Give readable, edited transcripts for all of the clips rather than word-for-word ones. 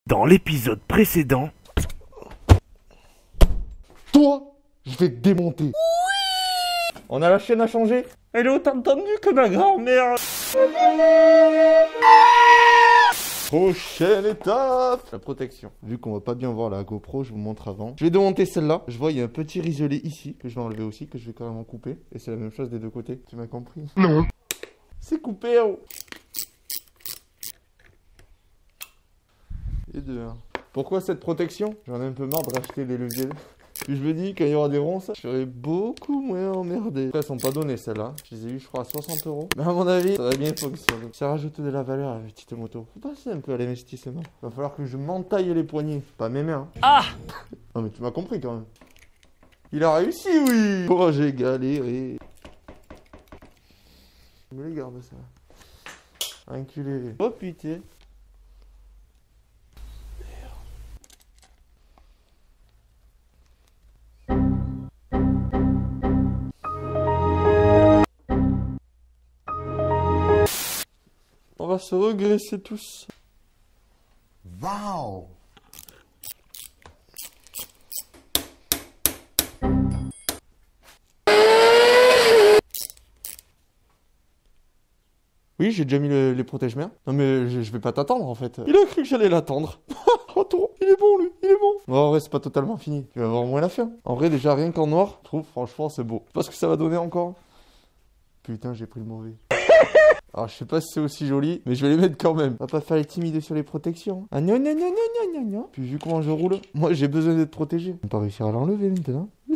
Dans l'épisode précédent... Toi, je vais te démonter. Oui. On a la chaîne à changer. Elle est autant tendue que ma grand-mère. Prochaine étape, la protection. Vu qu'on va pas bien voir la GoPro, je vous montre avant. Je vais démonter celle-là. Je vois il y a un petit riselet ici que je vais enlever aussi, que je vais carrément couper. Et c'est la même chose des deux côtés. Tu m'as compris? Non. C'est coupé, oh. Et deux. Hein. Pourquoi cette protection? J'en ai un peu marre de racheter les leviers. Puis je me dis, quand il y aura des ronces, je serai beaucoup moins emmerdé. Après, elles sont pas données, celles-là. Je les ai eues, je crois, à 60 €. Mais à mon avis, ça va bien fonctionner. Ça rajoute de la valeur à la petite moto. Faut passer un peu à l'investissement. Va falloir que je m'entaille les poignets. Pas mes mains. Ah! Non, mais tu m'as compris quand même. Il a réussi, oui! Oh, j'ai galéré. Je me les garde, ça. Enculé. Oh, putain. On va se regresser tous. Wow! Oui, j'ai déjà mis les protège-mers. Non mais je vais pas t'attendre en fait. Il a cru que j'allais l'attendre. Attends, il est bon lui, il est bon. Bon, en vrai, c'est pas totalement fini. Tu vas voir au moins la fin. En vrai, déjà rien qu'en noir, je trouve franchement c'est beau. Parce que ça va donner encore. Putain, j'ai pris le mauvais. Alors, je sais pas si c'est aussi joli, mais je vais les mettre quand même. On va pas faire les timides sur les protections. Ah non, non, non, non, non, non, non. Puis vu comment je roule, moi j'ai besoin d'être protégé. On va pas réussir à l'enlever maintenant. Je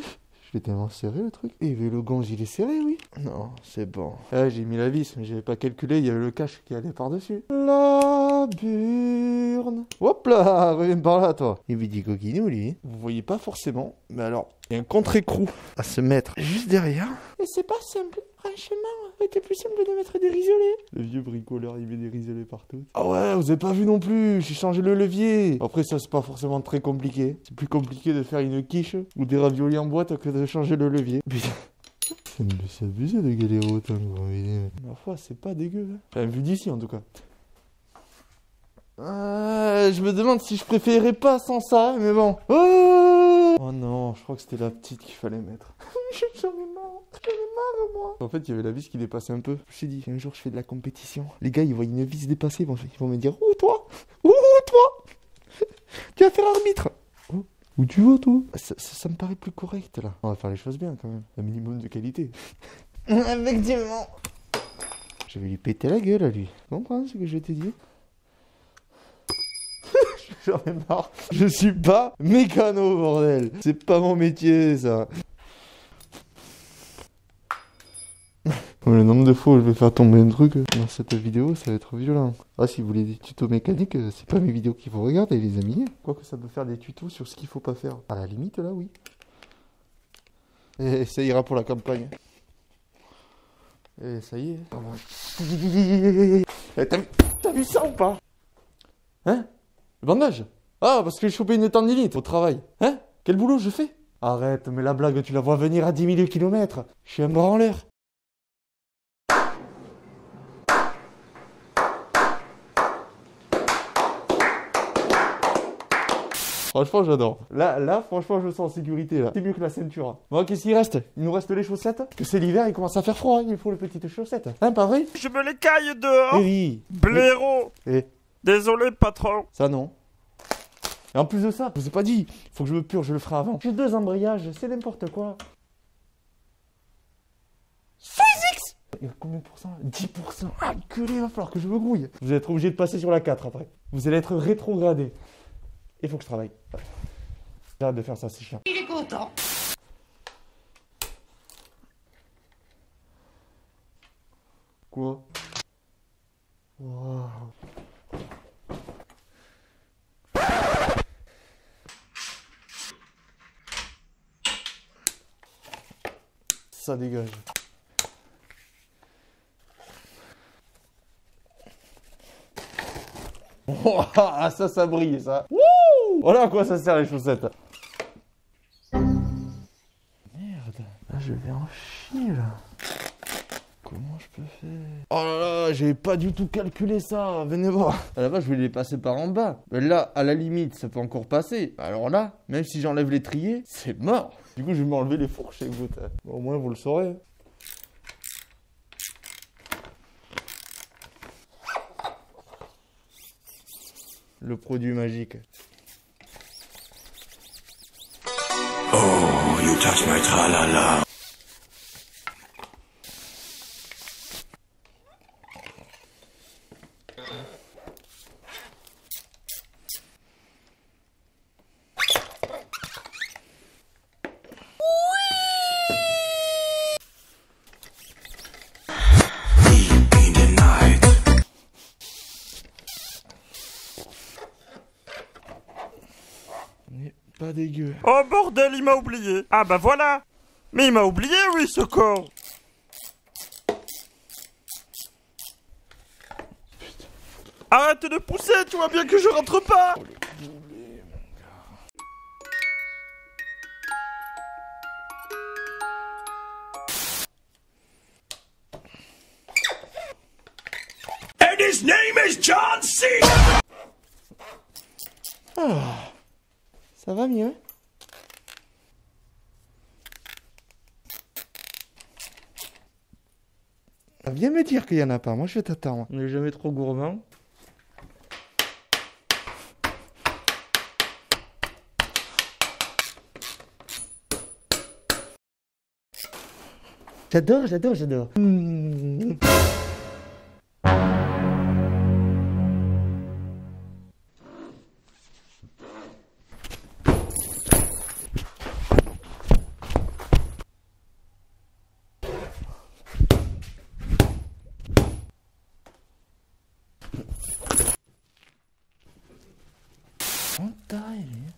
l'ai tellement serré le truc. Et le gant, il est serré, oui. Non, c'est bon. Ah, j'ai mis la vis, mais j'avais pas calculé, il y avait le cache qui allait par-dessus. La burne. Hop là, reviens par là, toi. Il me dit coquinou, lui. Vous voyez pas forcément, mais alors, il y a un contre-écrou à se mettre juste derrière. Et c'est pas simple. Franchement, c'était plus simple de mettre des risolets. Le vieux bricoleur, il met des risolets partout. Ah ouais, vous avez pas vu non plus, j'ai changé le levier. Après, ça, c'est pas forcément très compliqué. C'est plus compliqué de faire une quiche ou des raviolis en boîte que de changer le levier. Putain. Ça me laisse abuser de galérer autant, quoi. Ma foi, c'est pas dégueu. Hein. Enfin, vu d'ici, en tout cas. Je me demande si je préférerais pas sans ça, mais bon. Oh non, je crois que c'était la petite qu'il fallait mettre. J'en ai marre, moi. En fait, il y avait la vis qui dépassait un peu. Je me suis dit, un jour, je fais de la compétition. Les gars, ils voient une vis dépasser, ils vont me dire, oh, toi. Tu vas faire arbitre. Oh, où tu vas, toi? Ça me paraît plus correct, là. On va faire les choses bien, quand même. Un minimum de qualité. Effectivement. Je vais lui péter la gueule, à lui. Tu comprends ce que je te dis? J'en ai marre. Je suis pas mécano, bordel. C'est pas mon métier, ça. Le nombre de fois où je vais faire tomber un truc dans cette vidéo, ça va être violent. Ah, si vous voulez des tutos mécaniques, c'est pas mes vidéos qu'il faut regarder, les amis. Quoique ça peut faire des tutos sur ce qu'il faut pas faire. À la limite, là, oui. Et ça ira pour la campagne. Et ça y est. T'as vu ça ou pas? Hein? Le bandage? Ah, parce que j'ai chopé une tendinite au travail. Hein? Quel boulot je fais? Arrête, mais la blague, tu la vois venir à 10 000 km. Je suis un branleur. Franchement, j'adore. Là, franchement, je me sens en sécurité, là. C'est mieux que la ceinture. Bon, qu'est-ce qu'il reste? Il nous reste les chaussettes. Parce que c'est l'hiver, il commence à faire froid. Il faut les petites chaussettes. Hein, pas vrai? Je me les caille dehors! Oui. Blaireau! Et Désolé, patron. ça, non. Et en plus de ça, je vous ai pas dit. Faut que je me purge, je le ferai avant. J'ai 2 embrayages, c'est n'importe quoi. 6X! Il y a combien de pourcents? 10%. Ah, culé, il va falloir que je me grouille. Vous allez être obligé de passer sur la 4 après. Vous allez être rétrogradé. Il faut que je travaille. J'arrête de faire ça, c'est chiant. Il est content. Quoi? Waouh. Ça dégage. Ah, ça brille, ça. Wouh! Voilà à quoi ça sert les chaussettes. Merde. Là, je vais en chier, là. Comment je peux faire? Oh là là, j'avais pas du tout calculé ça. Venez voir. À la base, je voulais les passer par en bas. Mais là, à la limite, ça peut encore passer. Alors là, même si j'enlève l'étrier, c'est mort. Du coup, je vais m'enlever les fourches, écoute. Bon, au moins, vous le saurez. Le produit magique. Oh, you touch my tra-la-la. Pas dégueu. Oh bordel, il m'a oublié. Ah bah voilà. Mais il m'a oublié, oui, ce corps. Arrête de pousser, tu vois bien que je rentre pas. And his name is John C. Ah, ça va mieux. Viens me dire qu'il y en a pas, moi je vais t'attendre. On n'est jamais trop gourmand. J'adore, j'adore, j'adore.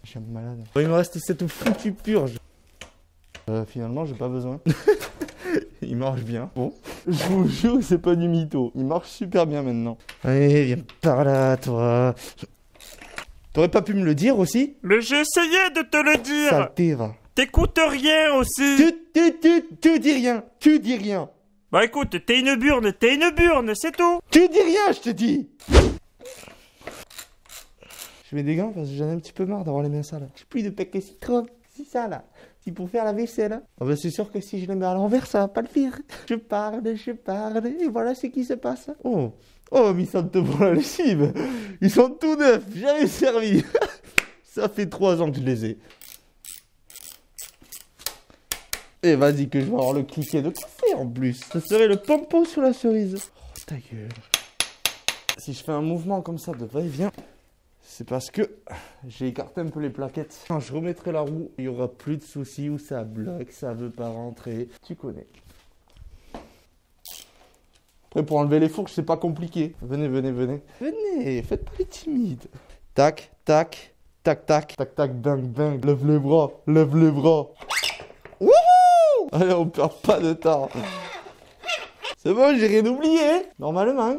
Je suis malade. Bon, il me reste cette foutue purge. Finalement, j'ai pas besoin. Il marche bien. Bon, je vous jure, c'est pas du mytho. Il marche super bien maintenant. Allez, viens par là, toi. T'aurais pas pu me le dire aussi? Mais j'ai essayé de te le dire. Saleté, va. T'écoutes rien aussi. Tu dis rien. Tu dis rien. Bah écoute, t'es une burne, c'est tout. Tu dis rien, je te dis. Je mets des gants parce que j'en ai un petit peu marre d'avoir les mains sales. J'ai plus de paquets citron. C'est ça là. C'est pour faire la vaisselle. Oh bah c'est sûr que si je les mets à l'envers, ça va pas le faire. Je parle, et voilà ce qui se passe. Oh, mais ils sentent pour la lessive. Ils sont tout neufs, jamais servi. Ça fait 3 ans que je les ai. Et vas-y que je vais avoir le cliquet de café en plus. Ça serait le pompon sur la cerise. Oh ta gueule. Si je fais un mouvement comme ça de va-et-vient, c'est parce que j'ai écarté un peu les plaquettes. Quand je remettrai la roue, il n'y aura plus de soucis où ça bloque, ça veut pas rentrer. Tu connais. Après, pour enlever les fourches, c'est pas compliqué. Venez. Venez, faites pas les timides. Tac, tac, tac, tac, tac, tac, bang, bang. Lève les bras. Wouhou! Allez, on perd pas de temps. C'est bon, j'ai rien oublié. Normalement.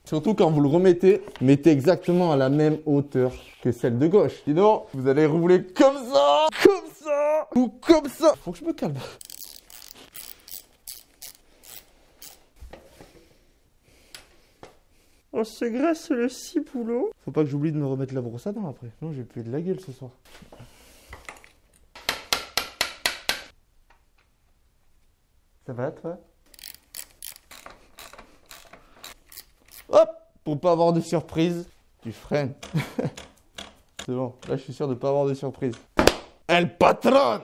Surtout quand vous le remettez, mettez exactement à la même hauteur que celle de gauche. Sinon, vous allez rouler comme ça, ou comme ça. Faut que je me calme. On se graisse le ciboulot. Faut pas que j'oublie de me remettre la brosse à dents après. Non, j'ai plus de la gueule ce soir. Ça va, toi? Hop! Pour pas avoir de surprise, tu freines. C'est bon, là je suis sûr de pas avoir de surprise. El patron!